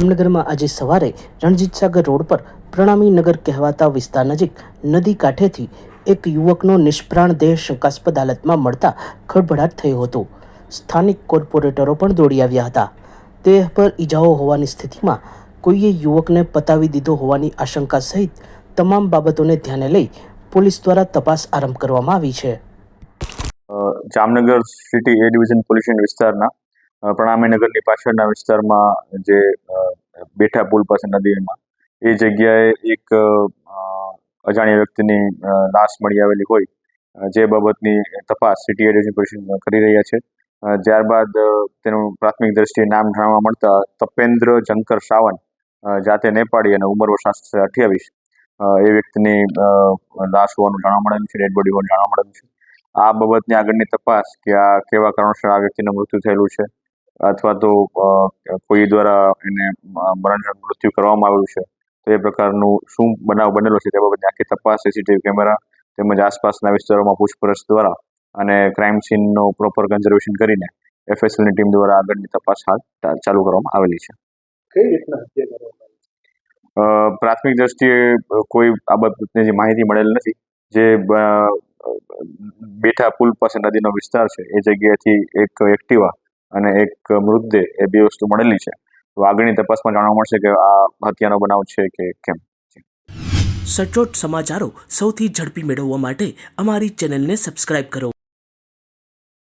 જામનગરમાં આજે સવારે રણજીતસાગર રોડ પર પ્રણામી નગર કહેવાતા વિસ્તાર નજીક નદી કાંઠેથી એક યુવકનો નિષ્પ્રાણ દેહ શંકાસ્પદ હાલતમાં મળતા ખળભળાટ થયો હતો. સ્થાનિક કોર્પોરેટરો પણ દોડી આવ્યા હતા. દેહ પર ઈજાઓ હોવાની સ્થિતિમાં કોઈએ યુવકને પતાવી દીધો હોવાની આશંકા સહિત તમામ બાબતોને ધ્યાને લઈ પોલીસ દ્વારા તપાસ આરંભ કરવામાં આવી છે. જામનગર સિટી એ ડિવિઝન પોલીસ સ્ટેશન વિસ્તારના પ્રણામી નગરની પાછળના વિસ્તારમાં જે બેઠા પુલ પાસે નદીમાં એ જગ્યાએ એક અજાણ્યા વ્યક્તિની લાશ મળી આવેલી હોય જે બાબતની તપાસ સિટી એ ડિવિઝન પોલીસ સ્ટેશન કરી રહ્યા છે. ત્યારબાદ તેનું પ્રાથમિક દ્રષ્ટિએ નામ જાણવા મળતા તપેન્દ્ર જંકર સાવન જાતે નેપાળી અને ઉંમર વર્ષ 28 એ વ્યક્તિની લાશ હોવાનું જાણવા મળેલું છે, ડેડ બોડી હોવાનું જાણવા મળેલું છે. આ બાબતની આગળની તપાસ કે આ કેવા કારણોસર આ વ્યક્તિનું મૃત્યુ થયેલું છે અથવા તો કોઈ દ્વારા એને મૃત્યુ કરવામાં આવેલું છે તો એ પ્રકારનું શું બનાવ બનેલો છે તે બાબતની આખી તપાસ સીસીટીવી કેમેરા તેમજ આસપાસના વિસ્તારોમાં પૂછપરછ દ્વારા અને ક્રાઇમ સીનનો પ્રોપર કન્ઝર્વેશન કરીને એફએસએલની ટીમ દ્વારા આગળની તપાસ હાલ ચાલુ કરવામાં આવેલી છે. કઈ રીતના હત્યા કરવામાં આવી? પ્રાથમિક દ્રષ્ટિએ કોઈ આ બાબતની જે માહિતી મળેલ નથી. જે બેઠા પુલ પાસે નદીનો વિસ્તાર છે એ જગ્યાએથી એક એક્ટિવા અને એક મૃતદેહ એ બે વસ્તુ મળેલી છે. તો આગળની તપાસમાં જાણવા મળશે કે આ હત્યાનો બનાવ છે કે કેમ. સચોટ સમાચારો સૌથી ઝડપી મેળવવા માટે અમારી ચેનલને સબસ્ક્રાઇબ કરો.